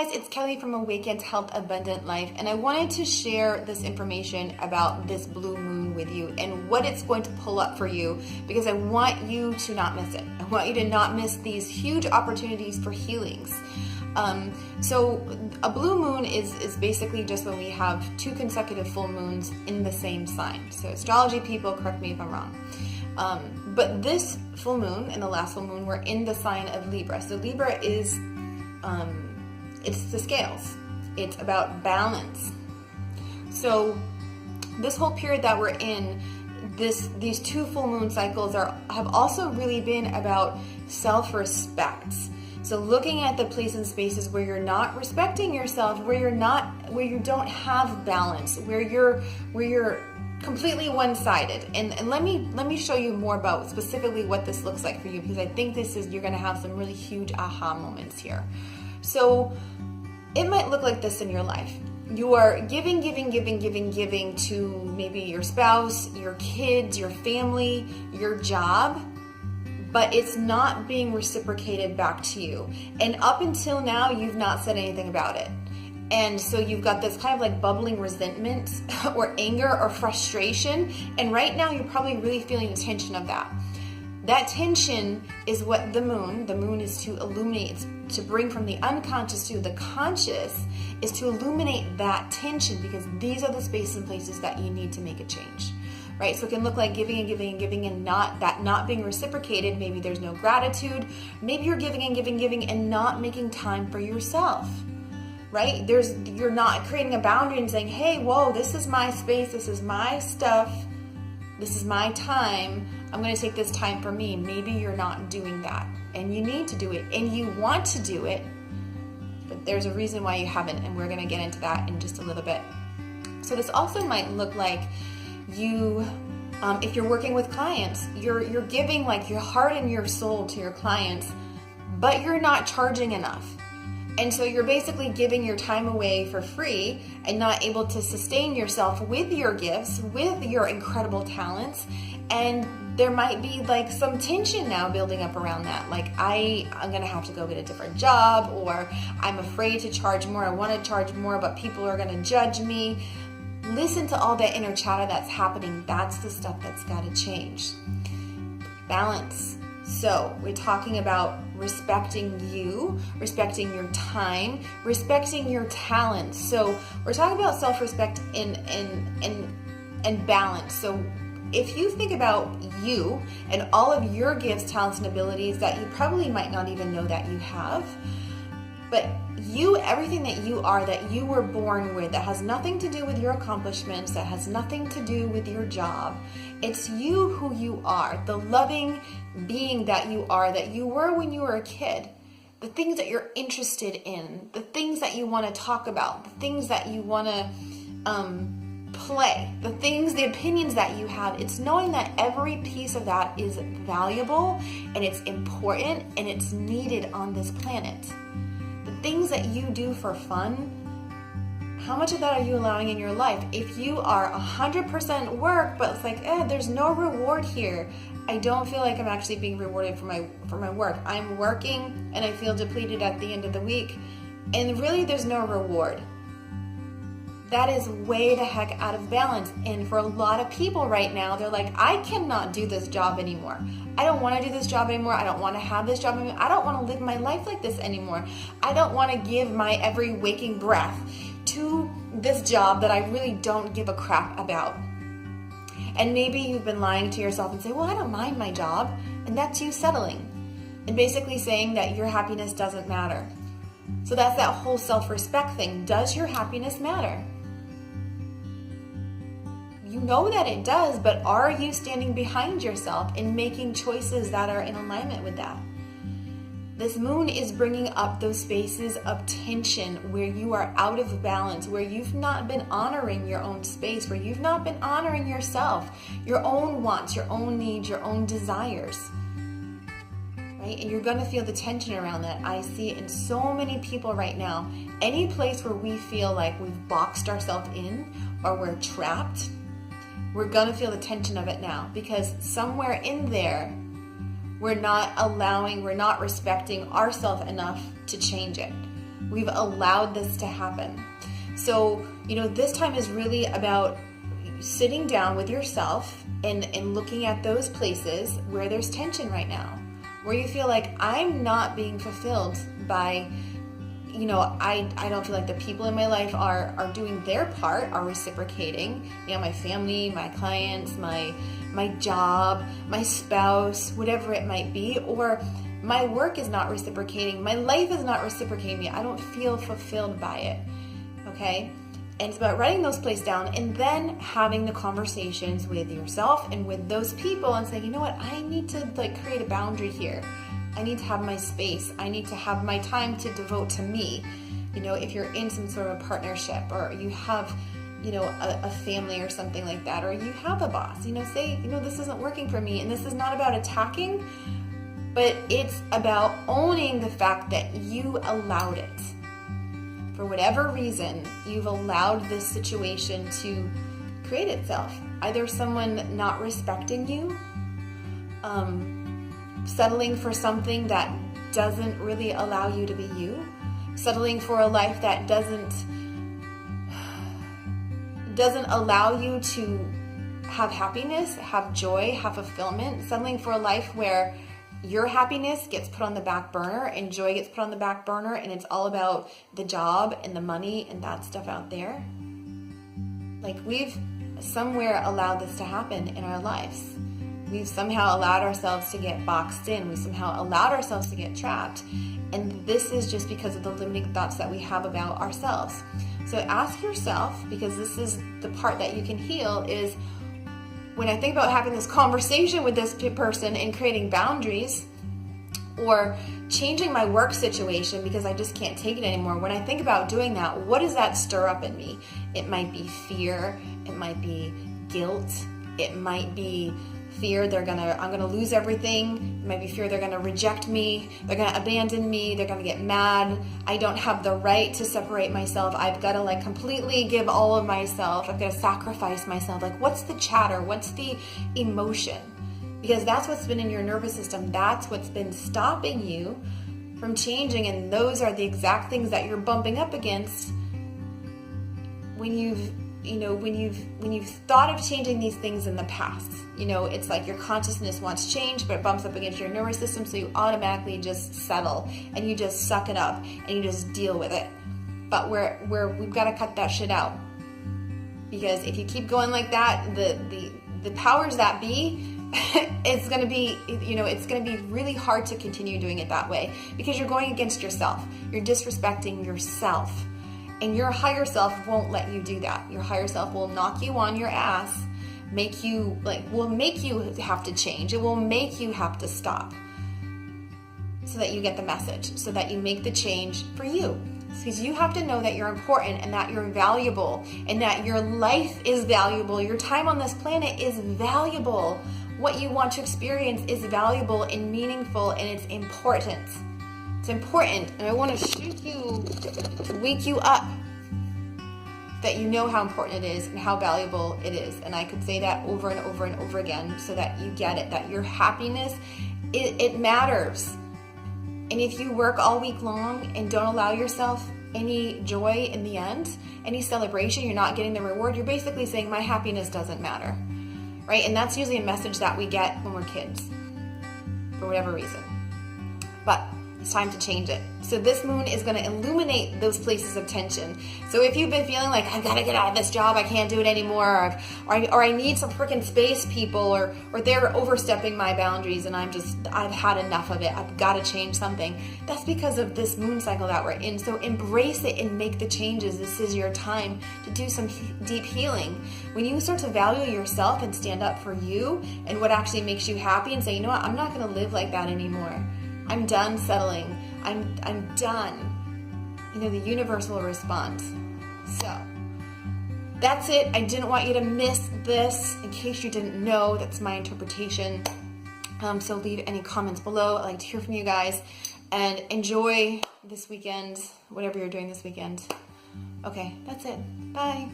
guys, it's Kelly from Awakened Health Abundant Life, and I wanted to share this information about this blue moon with you and what it's going to pull up for you, because I want you to not miss it. I want you to not miss these huge opportunities for healings. So a blue moon is basically just when we have 2 consecutive full moons in the same sign. So astrology people, correct me if I'm wrong. But this full moon and the last full moon were in the sign of Libra. So Libra is it's the scales. It's about balance. So this whole period that we're in, these 2 full moon cycles have also really been about self-respect. So looking at the places and spaces where you're not respecting yourself, where you don't have balance, where you're completely one-sided. And let me show you more about specifically what this looks like for you, because I think you're going to have some really huge aha moments here. So it might look like this in your life. You are giving to maybe your spouse, your kids, your family, your job, but it's not being reciprocated back to you. And up until now, you've not said anything about it. And so you've got this kind of like bubbling resentment or anger or frustration. And right now you're probably really feeling the tension of that. That tension is what the moon is to illuminate. It's to bring from the unconscious to the conscious, is to illuminate that tension, because these are the spaces and places that you need to make a change. Right? So it can look like giving and not being reciprocated. Maybe there's no gratitude. Maybe you're giving and not making time for yourself. Right? You're not creating a boundary and saying, hey, whoa, this is my space, this is my stuff, this is my time. I'm going to take this time for me. Maybe you're not doing that, and you need to do it, and you want to do it, but there's a reason why you haven't, and we're going to get into that in just a little bit. So this also might look like you, if you're working with clients, you're giving like your heart and your soul to your clients, but you're not charging enough. And so you're basically giving your time away for free and not able to sustain yourself with your gifts, with your incredible talents. And there might be like some tension now building up around that. Like I'm going to have to go get a different job, or I'm afraid to charge more. I want to charge more, but people are going to judge me. Listen to all that inner chatter that's happening. That's the stuff that's got to change. Balance. So we're talking about respecting you, respecting your time, respecting your talents. So we're talking about self-respect and balance. So if you think about you and all of your gifts, talents, and abilities that you probably might not even know that you have, but you, everything that you are, that you were born with, that has nothing to do with your accomplishments, that has nothing to do with your job. It's you who you are, the loving being that you are, that you were when you were a kid. The things that you're interested in, the things that you want to talk about, the things that you want to play, the opinions that you have. It's knowing that every piece of that is valuable and it's important and it's needed on this planet. Things that you do for fun, how much of that are you allowing in your life? If you are 100% work, but it's like, there's no reward here. I don't feel like I'm actually being rewarded for my work. I'm working and I feel depleted at the end of the week, and really there's no reward. That is way the heck out of balance. And for a lot of people right now, they're like, I cannot do this job anymore. I don't want to do this job anymore. I don't want to have this job anymore. I don't want to live my life like this anymore. I don't want to give my every waking breath to this job that I really don't give a crap about. And maybe you've been lying to yourself and say, well, I don't mind my job. And that's you settling and basically saying that your happiness doesn't matter. So that's that whole self-respect thing. Does your happiness matter? You know that it does, but are you standing behind yourself and making choices that are in alignment with that? This moon is bringing up those spaces of tension where you are out of balance, where you've not been honoring your own space, where you've not been honoring yourself, your own wants, your own needs, your own desires. Right? And you're going to feel the tension around that. I see it in so many people right now. Any place where we feel like we've boxed ourselves in or we're trapped, we're going to feel the tension of it now, because somewhere in there, we're not respecting ourselves enough to change it. We've allowed this to happen. So, this time is really about sitting down with yourself and looking at those places where there's tension right now, where you feel like I'm not being fulfilled by, I don't feel like the people in my life are doing their part, are reciprocating. My family, my clients, my job, my spouse, whatever it might be, or my work is not reciprocating. My life is not reciprocating me. I don't feel fulfilled by it. Okay? And it's about writing those places down and then having the conversations with yourself and with those people and saying, you know what, I need to create a boundary here. I need to have my space. I need to have my time to devote to me. If you're in some sort of partnership, or you have, a family or something like that, or you have a boss, say, this isn't working for me. And this is not about attacking, but it's about owning the fact that you allowed it. For whatever reason, you've allowed this situation to create itself. Either someone not respecting you, settling for something that doesn't really allow you to be you, settling for a life that doesn't allow you to have happiness, have joy, have fulfillment, settling for a life where your happiness gets put on the back burner and joy gets put on the back burner, and it's all about the job and the money and that stuff out there. We've somewhere allowed this to happen in our lives. We've somehow allowed ourselves to get boxed in. We somehow allowed ourselves to get trapped. And this is just because of the limiting thoughts that we have about ourselves. So ask yourself, because this is the part that you can heal, is when I think about having this conversation with this person and creating boundaries, or changing my work situation because I just can't take it anymore, when I think about doing that, what does that stir up in me? It might be fear, it might be guilt, it might be fear I'm gonna lose everything. It might be fear they're gonna reject me, they're gonna abandon me, they're gonna get mad, I don't have the right to separate myself, I've gotta completely give all of myself, I've gotta sacrifice myself. What's the chatter? What's the emotion? Because that's what's been in your nervous system. That's what's been stopping you from changing, and those are the exact things that you're bumping up against when you've thought of changing these things in the past. It's like your consciousness wants change, but it bumps up against your nervous system, so you automatically just settle and you just suck it up and you just deal with it. But we've got to cut that shit out, because if you keep going like that, the powers that be, it's going to be really hard to continue doing it that way, because you're going against yourself. You're disrespecting yourself. And your higher self won't let you do that. Your higher self will knock you on your ass, will make you have to change. It will make you have to stop, so that you get the message, so that you make the change for you. Because you have to know that you're important and that you're valuable and that your life is valuable. Your time on this planet is valuable. What you want to experience is valuable and meaningful, and it's important. It's important, and I want to shoot you to wake you up that you know how important it is and how valuable it is. And I could say that over and over and over again so that you get it, that your happiness, it matters. And if you work all week long and don't allow yourself any joy in the end, any celebration, you're not getting the reward, you're basically saying my happiness doesn't matter, right? And that's usually a message that we get when we're kids, for whatever reason. But it's time to change it. So this moon is going to illuminate those places of tension. So if you've been feeling like, I've got to get out of this job, I can't do it anymore, or I need some freaking space, people, or they're overstepping my boundaries and I've had enough of it, I've got to change something. That's because of this moon cycle that we're in. So embrace it and make the changes. This is your time to do some deep healing. When you start to value yourself and stand up for you and what actually makes you happy, and say, you know what, I'm not going to live like that anymore. I'm done settling. I'm done. The universe will respond. So that's it. I didn't want you to miss this. In case you didn't know, that's my interpretation. So leave any comments below. I'd like to hear from you guys, and enjoy this weekend, whatever you're doing this weekend. Okay, that's it. Bye.